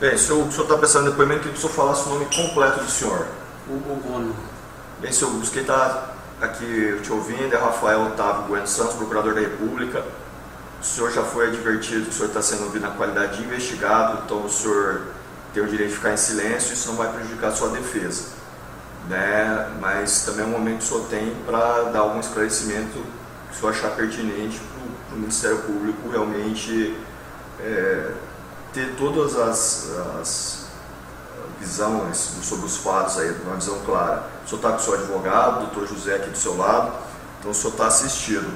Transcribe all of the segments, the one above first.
Bem, o senhor está prestando depoimento, queria que o senhor falasse o nome completo do senhor. Hugo Gono. Bem, senhor Hugo, quem está aqui te ouvindo é Rafael Otávio Bueno Santos, procurador da República. O senhor já foi advertido que o senhor está sendo ouvido na qualidade de investigado, então o senhor tem o direito de ficar em silêncio, isso não vai prejudicar a sua defesa, né? Mas também é um momento que o senhor tem para dar algum esclarecimento que o senhor achar pertinente para o Ministério Público realmente ter todas as visões sobre os fatos aí, uma visão clara. O senhor está com o seu advogado, o doutor José aqui do seu lado, então o senhor está assistido.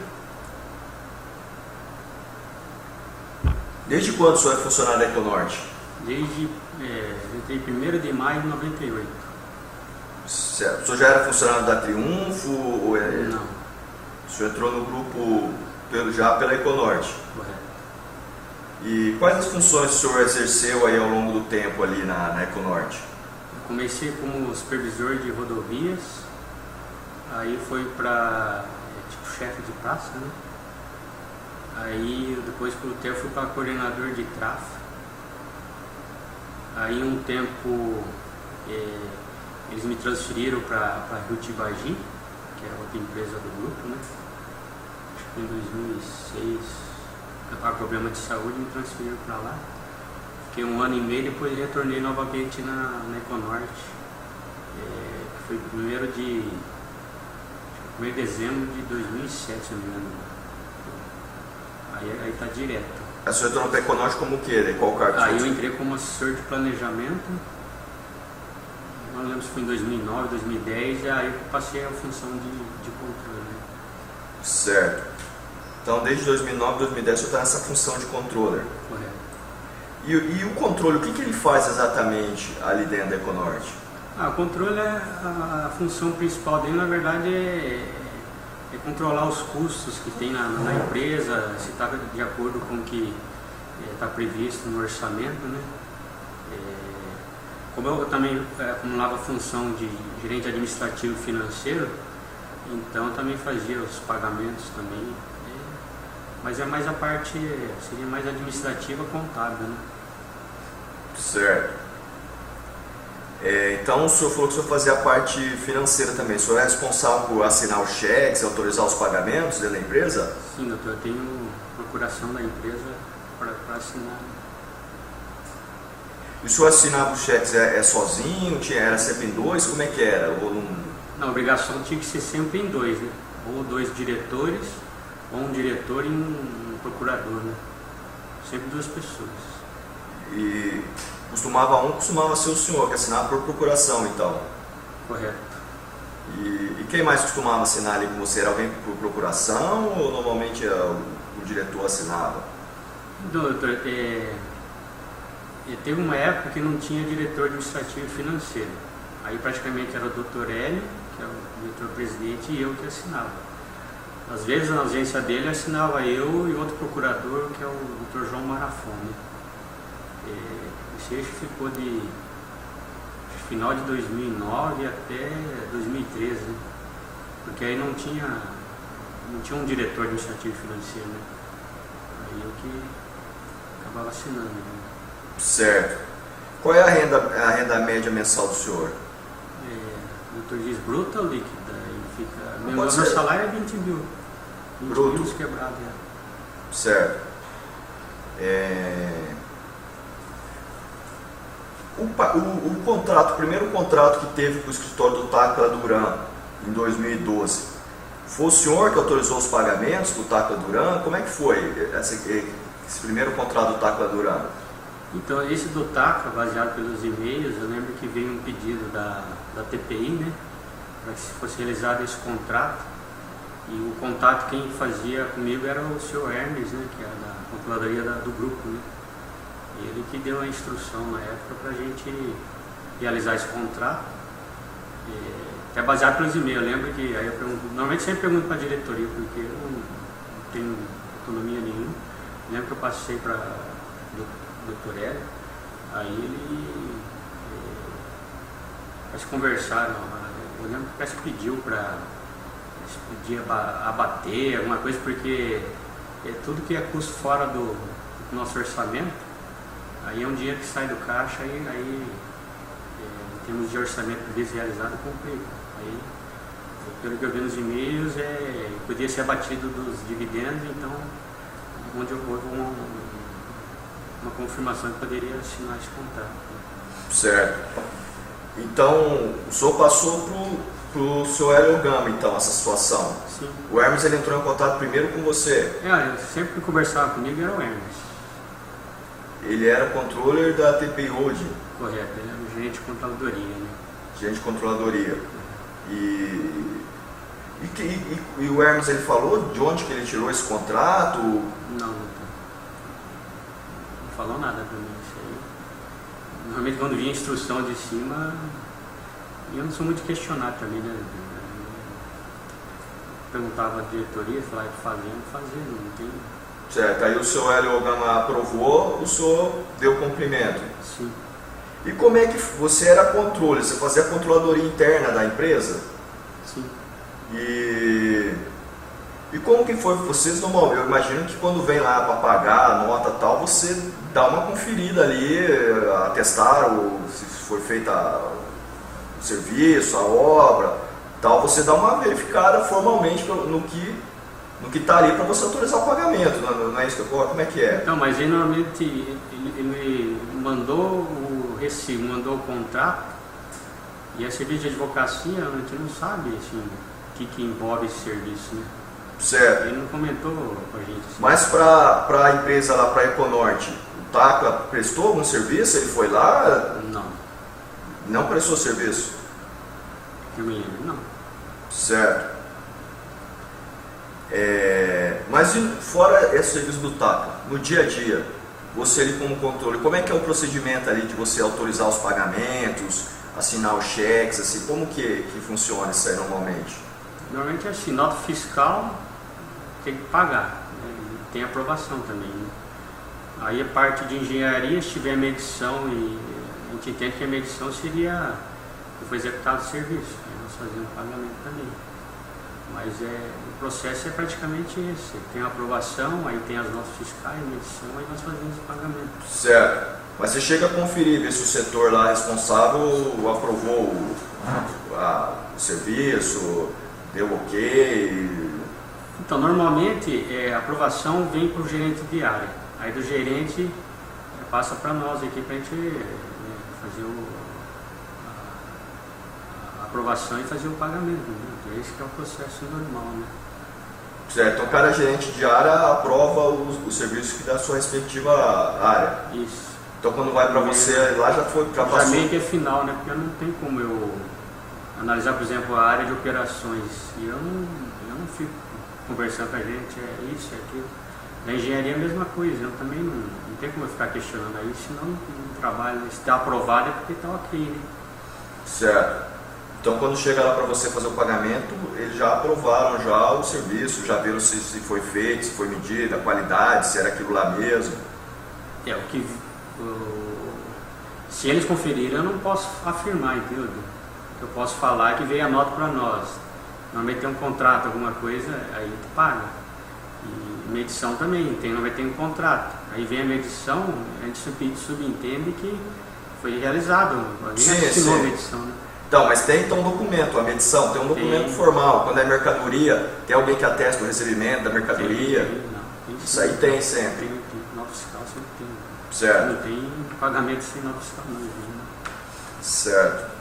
Desde quando o senhor é funcionário da Econorte? Desde entrei 1º de maio de 98. Certo. O senhor já era funcionário da Triunfo? Não. O senhor entrou no grupo já pela Econorte? Correto. E quais as funções o senhor exerceu aí ao longo do tempo ali na Econorte? Eu comecei como supervisor de rodovias, aí foi para tipo chefe de praça, né? Aí depois pelo tempo fui para coordenador de tráfego. Aí um tempo eles me transferiram para Rio Tibagi, que é outra empresa do grupo, né? Acho que em 2006 eu estava com problema de saúde, me transferiram para lá. Fiquei 1 ano e meio, depois retornei novamente na Econorte, que foi 1º de dezembro de 2007, se não me engano. Aí tá direto. A senhora entrou na Econorte como o quê? Qual cargo? Aí eu entrei como assessor de planejamento, não lembro se foi em 2009, 2010, e aí eu passei a função de controle. Né? Certo. Então desde 2009, 2010 o senhor está nessa função de controller. Correto. E o controle, o que ele faz exatamente ali dentro da Econorte? O controle, a função principal dele, na verdade, é controlar os custos que tem na empresa, se está de acordo com o que está previsto no orçamento, né? Como eu também acumulava a função de gerente administrativo financeiro, então eu também fazia os pagamentos também, mas é mais a parte, seria mais administrativa, contábil, né? Certo. Então o senhor falou que o senhor fazia a parte financeira também. O senhor é responsável por assinar os cheques, autorizar os pagamentos dentro da empresa? Sim, doutor, eu tenho procuração da empresa para assinar. E o senhor assinava os cheques sozinho? Era sempre em dois? Como é que era? Não, a obrigação tinha que ser sempre em dois, né? Ou 2 diretores, ou um diretor e um procurador, né? Sempre 2 pessoas. E costumava ser o senhor que assinava por procuração, então? Correto. E quem mais costumava assinar ali com você? Era alguém por procuração ou normalmente o diretor assinava? Doutor, teve uma época que não tinha diretor administrativo e financeiro. Aí praticamente era o doutor Hélio, que é o diretor-presidente, e eu que assinava. Às vezes na ausência dele assinava eu e outro procurador, que é o doutor João Marafon. Esse eixo ficou de final de 2009 até 2013, né? Porque aí não tinha um diretor administrativo e financeiro, né? Aí eu que acabava assinando. Né? Certo. Qual é a renda média mensal do senhor? O doutor diz bruta ou líquida? Meu ser. salário é 20 mil. 20 Bruto. mil quebrado. Certo. O primeiro contrato que teve com o escritório do Tacla Duran em 2012, foi o senhor que autorizou os pagamentos do Tacla Duran? Como é que foi esse primeiro contrato do Tacla Duran? Então, esse do Tacla, baseado pelos e-mails, eu lembro que veio um pedido da TPI, né, para que fosse realizado esse contrato. E o contato quem fazia comigo era o senhor Hermes, né, que é da controladoria do grupo, né. Ele que deu a instrução na época para a gente realizar esse contrato, até baseado pelos e-mails. Eu lembro que, aí eu pergunto, normalmente sempre pergunto para a diretoria, porque eu não tenho autonomia nenhuma. Eu lembro que eu passei para o Dr. Hélio, aí eles conversaram. Eu lembro que parece que pediu para abater alguma coisa, porque tudo que é custo fora do nosso orçamento, Aí é um dinheiro que sai do caixa e aí em termos de orçamento previsto realizado, cumpre. Aí, pelo que eu vi nos e-mails, podia ser abatido dos dividendos, então onde houve uma confirmação que poderia assinar esse contrato. Certo. Então, o senhor passou para o senhor Hélio Gama, então, essa situação. Sim. O Hermes ele entrou em contato primeiro com você. Sempre que conversava comigo era o Hermes. Ele era controller da TPI Holding. Correto, ele era o gerente de controladoria, né? Gerente de controladoria. E o Hermes ele falou de onde que ele tirou esse contrato? Não falou nada para mim isso aí. Normalmente quando vinha instrução de cima, eu não sou muito questionado também, né? Perguntava a diretoria, falava que fazia, não tem. Certo, aí o senhor Hélio Gama aprovou, o senhor deu cumprimento. Sim. E como é que você era controle? Você fazia a controladoria interna da empresa? Sim. E como que foi vocês normalmente? Eu imagino que quando vem lá para pagar a nota tal, você dá uma conferida ali, atestar se foi feita o serviço, a obra, tal, você dá uma verificada formalmente no que está ali para você autorizar o pagamento, não é isso que ocorre? Como é que é? Não, mas ele normalmente ele mandou o recibo, mandou o contrato, e a serviço de advocacia a gente não sabe assim, o que envolve esse serviço, né? Certo. Ele não comentou com a gente. Assim. Mas para a empresa lá, para a Econorte, o TACA prestou algum serviço? Ele foi lá? Não. Não prestou serviço? Que eu me lembro, não. Certo. Mas fora esse serviço do TACA, no dia a dia, você ali como controle, como é que é o procedimento ali de você autorizar os pagamentos, assinar os cheques, assim, como que funciona isso aí normalmente? Normalmente é assim, nota fiscal tem que pagar, né? Tem aprovação também, né? Aí a parte de engenharia, se tiver medição, e a gente entende que a medição seria foi executado o serviço, aí nós fazemos pagamento também. Mas o processo é praticamente esse, tem a aprovação, aí tem as notas fiscais, medição, aí nós fazemos o pagamento. Certo. Mas você chega a conferir, ver se o setor lá responsável aprovou o serviço, deu ok? Então, normalmente a aprovação vem para o gerente de área, aí do gerente passa para nós aqui para a gente fazer a aprovação e fazer o pagamento, né? Esse que é o processo normal, né? Certo, então cada gerente de área aprova o serviço da sua respectiva área. Isso. Então quando vai para você, lá já passou. Já meio que é final, né? Porque não tem como eu analisar, por exemplo, a área de operações. E eu não fico conversando com a gente, é isso, é aquilo. Na engenharia é a mesma coisa, eu também não tem como eu ficar questionando aí, senão não trabalho. Se está aprovado é porque está ok, né? Certo. Então quando chega lá para você fazer o pagamento, eles já aprovaram já o serviço, já viram se foi feito, se foi medida, a qualidade, se era aquilo lá mesmo. Se eles conferirem, eu não posso afirmar, entendeu? Eu posso falar que veio a nota para nós. Normalmente tem um contrato, alguma coisa, aí tu paga. E medição também, normalmente tem um contrato. Aí vem a medição, a gente subentende que foi realizado. Alguém assinou a medição, né? Então, mas tem então um documento, a medição, tem um documento formal. Quando é mercadoria, tem alguém que atesta o recebimento da mercadoria? Isso aí tem sempre. Tem nota fiscal, sempre tem. Certo. Não tem pagamento sem nota fiscal, não. Né? Certo.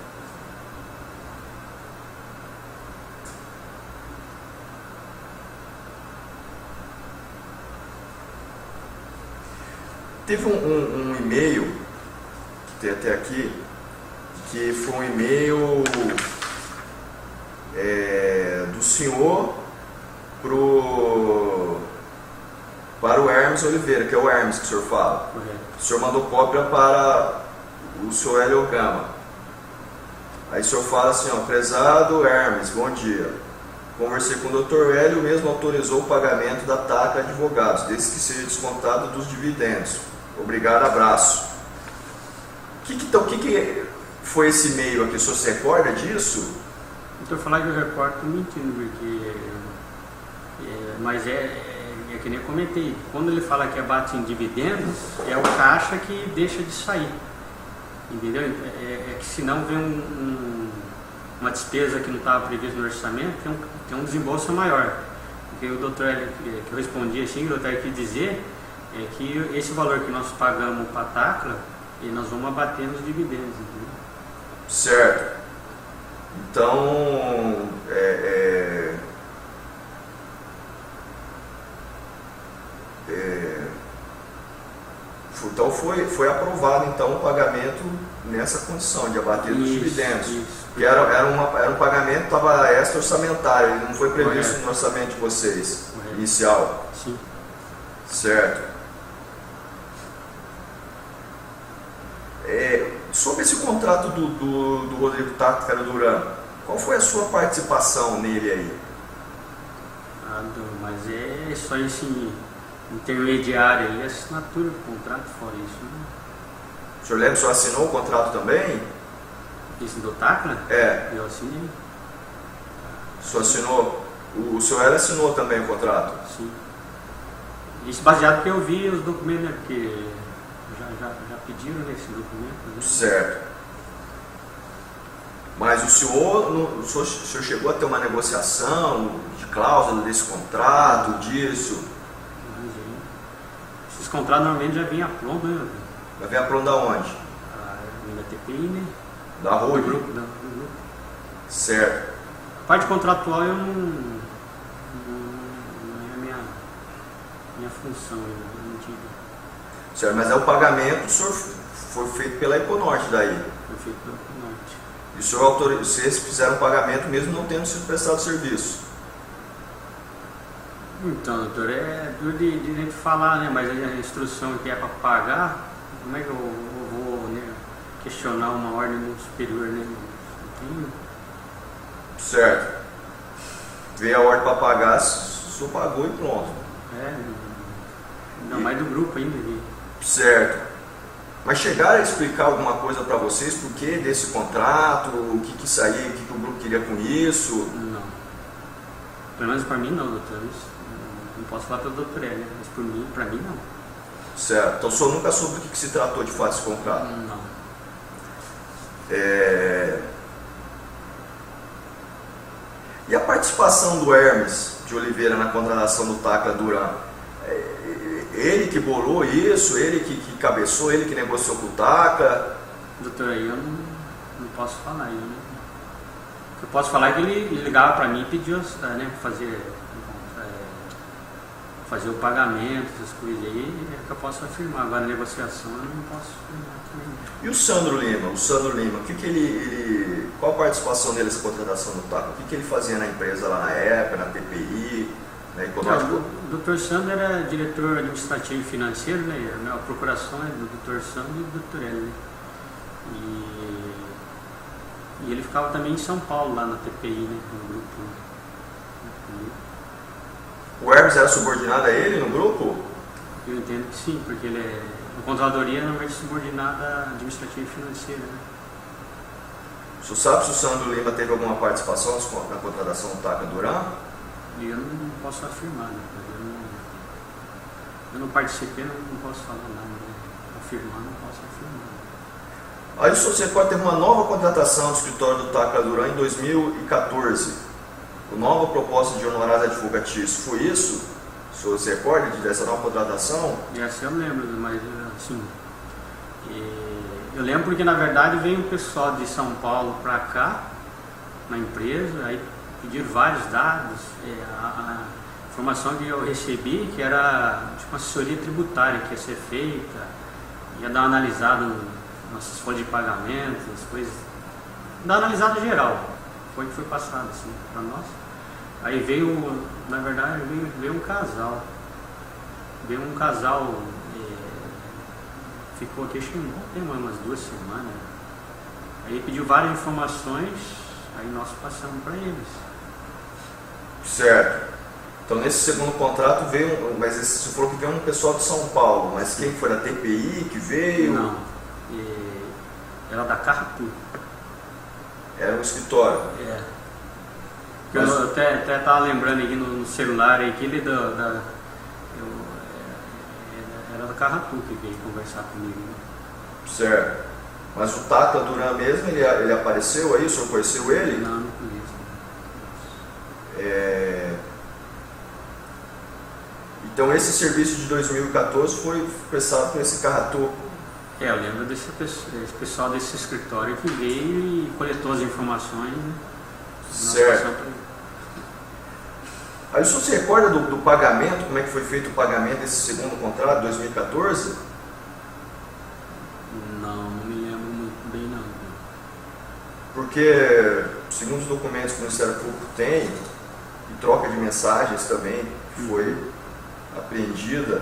Teve um e-mail, que tem até aqui, que foi um e-mail do senhor para o Hermes Oliveira, que é o Hermes que o senhor fala. Correto. O senhor mandou cópia para o senhor Hélio Gama. Aí o senhor fala assim, ó, prezado Hermes, bom dia. Conversei com o Dr. Hélio, mesmo autorizou o pagamento da TACA Advogados, desde que seja descontado dos dividendos. Obrigado, abraço. O que foi esse e-mail aqui? O senhor se recorda disso? Então, falar que eu recordo, estou mentindo, porque... mas é que nem eu comentei, quando ele fala que abate em dividendos, é o caixa que deixa de sair. Entendeu? É que senão vem uma despesa que não estava prevista no orçamento, tem um desembolso maior. Porque o doutor, que eu respondi assim, o doutor quis dizer é que esse valor que nós pagamos para a Tacla, e nós vamos abater nos dividendos. Entendeu? Certo. Então, então foi aprovado então o pagamento nessa condição de abater os dividendos. Que era um pagamento que estava extra orçamentário, ele não foi previsto no orçamento de vocês, inicial. Sim. Certo. Sobre esse contrato do Rodrigo Tacla Duran, qual foi a sua participação nele aí? Mas é só esse intermediário aí, assinatura do contrato, fora isso. Né? O senhor lembra, o senhor assinou o contrato também? Esse do Tacla? Eu assinei. O senhor assinou? O senhor assinou também o contrato? Sim. Isso baseado que eu vi os documentos, né? Porque já pediram esse documento. Né? Certo. Mas o senhor chegou a ter uma negociação de cláusula desse contrato, disso? Esses contratos normalmente já vinham pronto, né? Já vinha pronto da onde? Da TPI, né? Da ROI? Do grupo. Certo. A parte contratual eu não é a minha função, eu não tive. Certo, mas o pagamento o senhor foi feito pela Econorte daí? Foi feito pela Econorte. E o senhor vocês fizeram o pagamento mesmo não tendo sido prestado serviço? Então, doutor, é duro de gente falar, né? Mas a instrução que é para pagar, como é que eu vou, né, questionar uma ordem do superior, né? Não tem... Certo. Veio a ordem para pagar, o senhor pagou e pronto. Ainda mais do grupo ainda. Certo. Mas chegaram a explicar alguma coisa para vocês, por que desse contrato, o que saía, o que o grupo queria com isso? Não. Pelo menos para mim não, doutor. Não posso falar pelo doutor, né? Mas para mim não. Certo. Então o senhor nunca soube do que se tratou de fato esse contrato? Não. E a participação do Hermes de Oliveira na contratação do Tacla Duran? Ele que bolou isso, ele que cabeçou, ele que negociou com o Tacla? Doutor, aí eu não posso falar. O que eu posso falar é que ele ligava para mim e pediu, né, fazer o pagamento, essas coisas aí, é que eu posso afirmar. Agora a negociação eu não posso afirmar também. E o Sandro Lima, qual a participação dele nessa contratação do Tacla? O que ele fazia na empresa lá na época, na TPI, na Econorte? O Dr. Sandro era diretor administrativo e financeiro, né? A procuração é do Dr. Sandro e do Dr. Hélio. E ele ficava também em São Paulo, lá na TPI, né? No grupo. O Hermes era subordinado a ele no grupo? Eu entendo que sim, porque ele a controladoria normalmente subordinada administrativa e financeira. Né? O senhor sabe se o Sandro Lima teve alguma participação na contratação do Tacla Duran? Eu não posso afirmar, né? Eu não participei, não posso falar nada. Né? Afirmar, não posso afirmar. Aí o senhor se recorda, teve uma nova contratação do escritório do Tacla Duran em 2014. Nova proposta de honorários advocatícios, foi isso? O senhor se recorda dessa nova contratação? Essa eu lembro, mas assim, eu lembro porque na verdade veio o pessoal de São Paulo para cá, na empresa, aí pediram vários dados, a informação que eu recebi que era tipo uma assessoria tributária que ia ser feita, ia dar uma analisada nas nossas folhas de pagamento, as coisas, dar uma analisada geral. Foi passado assim para nós. Aí veio, na verdade, veio um casal. Ficou aqui, acho que tem umas 2 semanas. Aí pediu várias informações, aí nós passamos para eles. Certo. Então nesse segundo contrato veio, mas você falou que veio um pessoal de São Paulo, mas quem foi da TPI que veio? Não, era da Carrefour. Era um escritório. Eu até estava lembrando aqui no celular aqui, Era da Carratu que veio conversar comigo. Né? Certo. Mas o Tacla Duran mesmo, ele apareceu aí? O senhor conheceu ele? Não conheço. Então esse serviço de 2014 foi prestado por esse Carratu? Eu lembro desse pessoal desse escritório que veio e coletou as informações. Né? Certo. Aí o senhor se recorda do pagamento, como é que foi feito o pagamento desse segundo contrato, 2014? Não me lembro muito bem não. Porque, segundo os documentos que o Ministério Público tem, e troca de mensagens também, que foi apreendida,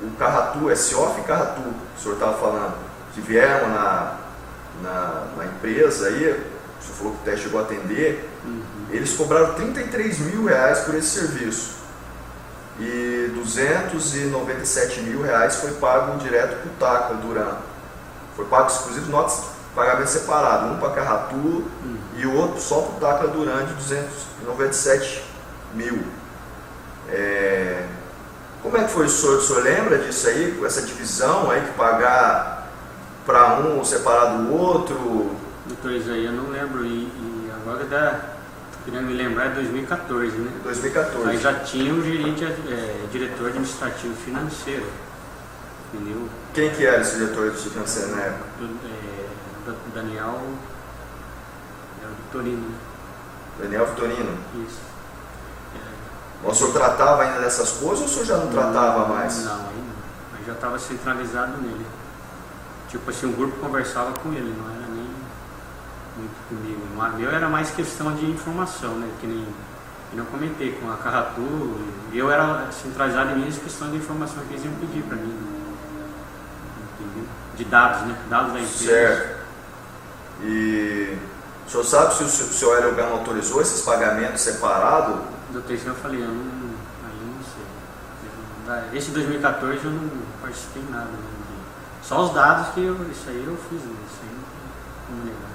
o Carratu, SOF e Carratu, que o senhor estava falando, que vieram na empresa aí, o senhor falou que até chegou a atender, eles cobraram R$33 mil por esse serviço. E R$297 mil foi pago direto para o Tacla Duran. Foi pago exclusivo notas pagamento separado, um para Carratu e o outro só para o Tacla Duran de R$297 mil. Como é que foi o senhor lembra disso aí, com essa divisão aí, que pagar para um separado do outro? Doutor Isaías, eu não lembro, e agora querendo me lembrar, é 2014, né? 2014. Aí já tinha o diretor administrativo financeiro, entendeu? Quem que era esse diretor financeiro na época? Daniel Vitorino. Né? Daniel Vitorino? Isso. O senhor tratava ainda dessas coisas ou o senhor já não tratava mais? Não, aí não. Aí já estava centralizado nele. Tipo assim, o grupo conversava com ele, não era nem muito comigo. O meu era mais questão de informação, né? Que nem eu comentei com a Carratu, eu era centralizado em minhas questões de informação que eles iam pedir para mim. Entendeu? De dados, né? Dados da empresa. Certo. E o senhor sabe se o senhor Hélio Gama autorizou esses pagamentos separados? Doutor, isso eu falei, aí eu não sei. Esse 2014 eu não participei em nada. Né? Só os dados que isso aí eu fiz, né? Isso aí não me lembro.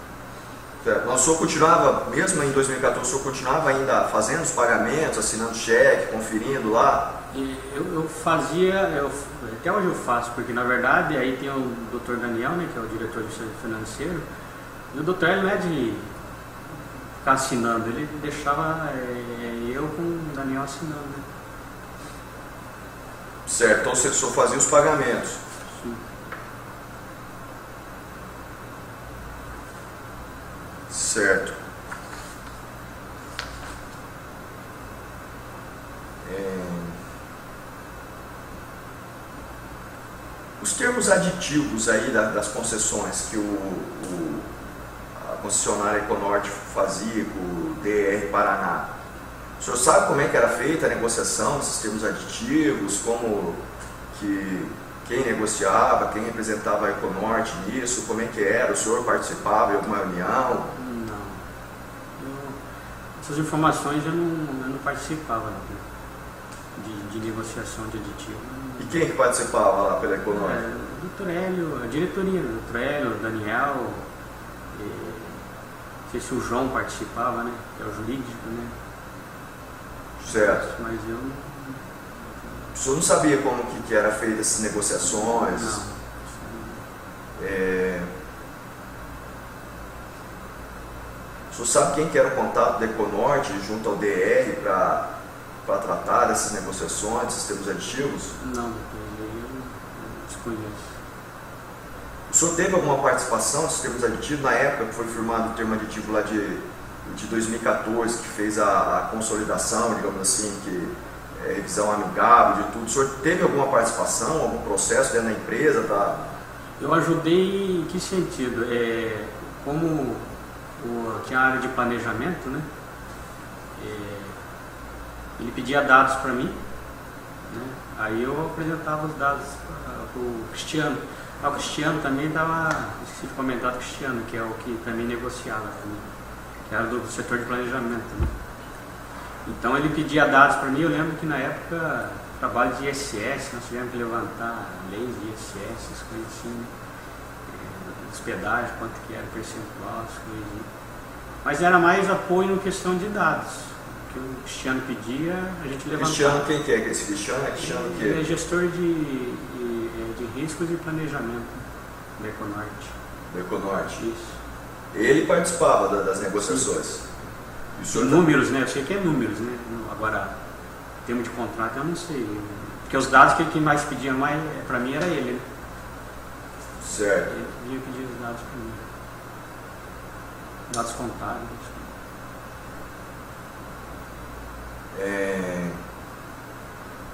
Certo. Mas o senhor continuava, mesmo em 2014, o senhor continuava ainda fazendo os pagamentos, assinando cheque, conferindo lá? Eu fazia, até hoje eu faço, porque na verdade aí tem o Dr. Daniel, né, que é o diretor de serviço financeiro, e o doutor ele não é de ficar assinando, ele deixava eu com o Daniel assinando. Né? Certo, então o senhor fazia os pagamentos? Sim. Certo. Os termos aditivos aí das concessões que a concessionária Econorte fazia com o DR Paraná, o senhor sabe como é que era feita a negociação desses termos aditivos, como que quem negociava, quem representava a Econorte nisso, como é que era, o senhor participava de alguma reunião? Não. Essas informações eu não participava de negociação de aditivo. E quem que participava lá pela Econorte? O doutor Hélio, a diretoria, o doutor Hélio, o Daniel, não sei se o João participava, né? Que é o jurídico, né? Certo. Mas eu não... O senhor não sabia como que era feita essas negociações? Não. O senhor sabe quem que era o contato da Econorte junto ao DR para tratar dessas negociações, desses termos aditivos? Não, eu desconheço. O senhor teve alguma participação nesses termos aditivos na época que foi firmado o termo aditivo lá de 2014, que fez a consolidação, digamos assim, que revisão amigável de tudo? O senhor teve alguma participação, algum processo dentro da empresa? Eu ajudei em que sentido? Como tinha a área de planejamento, né? Ele pedia dados para mim, né? Aí eu apresentava os dados para o Cristiano. O Cristiano também estava, esqueci de comentar do Cristiano, que é o que também negociava também, que era do setor de planejamento. Né? Então ele pedia dados para mim. Eu lembro que na época, trabalho de ISS, nós tivemos que levantar leis de ISS, essas coisas assim, né? Hospedagem, quanto que era percentual, as coisas assim. Mas era mais apoio em questão de dados. que o Cristiano pedia, a gente levantava. Cristiano, quem que é esse Cristiano? É Cristiano o quê? Ele é gestor de riscos e planejamento da Econorte. Da Econorte. Isso. Ele participava das negociações. E o senhor números, né? Eu sei que é números, né? Agora, termo de contrato eu não sei. Porque os dados que ele mais pedia mais, para mim, era ele, né? Certo. Ele vinha pedir os dados para mim. Dados contábeis.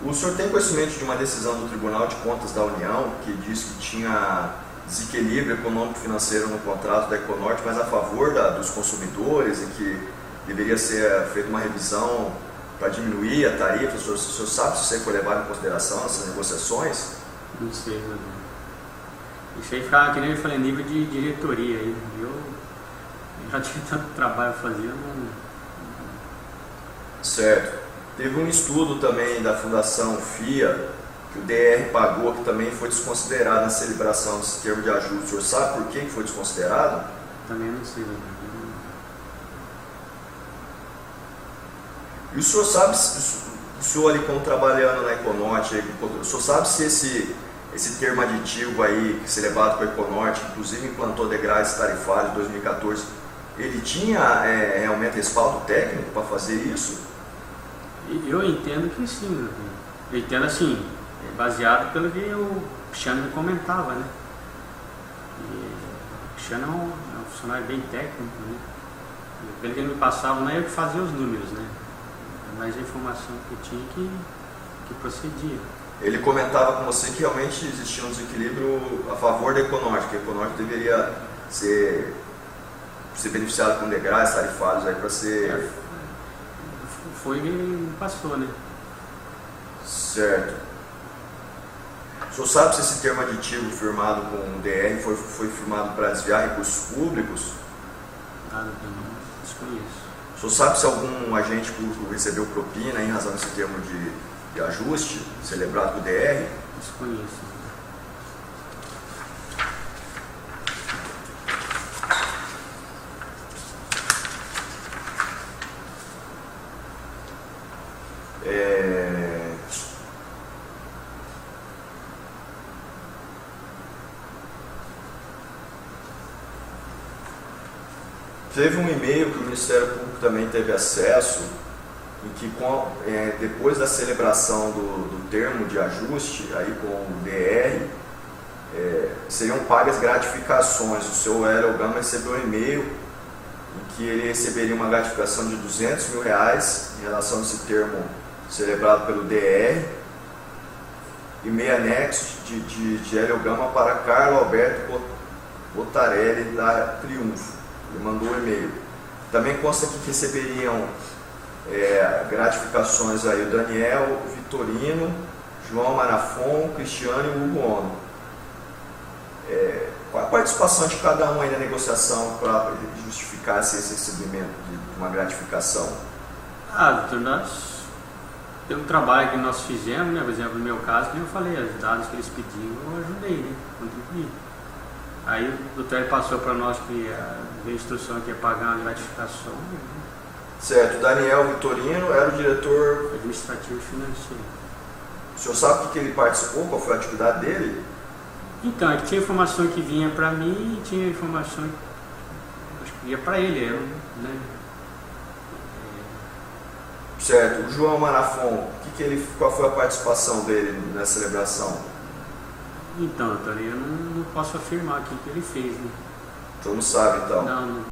O senhor tem conhecimento de uma decisão do Tribunal de Contas da União que diz que tinha desequilíbrio econômico-financeiro no contrato da Econorte, mas a favor dos consumidores, e que deveria ser feita uma revisão para diminuir a tarifa? O senhor sabe se isso aí foi levado em consideração nessas negociações? Não sei, meu Deus. Isso aí ficava, que nem eu falei, nível de diretoria aí. Eu já tinha tanto trabalho a fazer, não... Certo. Teve um estudo também da Fundação FIA, que o DR pagou, que também foi desconsiderado na celebração desse termo de ajuste. O senhor sabe por que foi desconsiderado? Também não sei, meu E o senhor sabe, o senhor ali como trabalhando na Econorte, o senhor sabe se esse termo aditivo aí, celebrado com a Econorte, inclusive implantou degraus tarifários em 2014, ele tinha realmente respaldo técnico para fazer isso? Eu entendo que sim, meu Deus. Eu entendo assim, baseado pelo que o Cristiano me comentava, né? E o Cristiano é um funcionário bem técnico, né? E pelo que ele me passava, não é eu que fazia os números, né? Mas a informação que eu tinha que procedia. Ele comentava com você que realmente existia um desequilíbrio a favor da Econorte, que a Econorte deveria ser beneficiada com degraus tarifários aí para ser... Foi que me passou, né? Certo. O senhor sabe se esse termo aditivo firmado com o DR foi firmado para desviar recursos públicos? Nada, eu não desconheço. O senhor sabe se algum agente público recebeu propina em razão desse termo de ajuste celebrado com o DR? Desconheço. Teve um e-mail que o Ministério Público também teve acesso, em que depois da celebração do termo de ajuste aí com o DR, seriam pagas gratificações. O seu Hélio Gama recebeu um e-mail em que ele receberia uma gratificação de R$200 mil em relação a esse termo celebrado pelo DR, e-mail anexo de Hélio Gama para Carlos Alberto Botarelli da Triunfo. Ele mandou um e-mail. Também consta que receberiam gratificações aí o Daniel Vitorino, João Marafon, Cristiano e Hugo Ono. Qual a participação de cada um aí na negociação para justificar esse recebimento de uma gratificação? Doutor, pelo trabalho que nós fizemos, né, por exemplo, no meu caso, como eu falei, os dados que eles pediam, eu ajudei, né, contribuí. Aí o doutor passou para nós que a instrução que ia pagar uma gratificação. Né? Certo, Daniel Vitorino era o diretor administrativo e financeiro. O senhor sabe o que ele participou? Qual foi a atividade dele? Então, é que tinha informação que vinha para mim e tinha informação que ia para ele, né? Certo, o João Marafon, qual foi a participação dele nessa celebração? Então, doutor, eu não posso afirmar o que ele fez, né? Então não sabe, então? Não.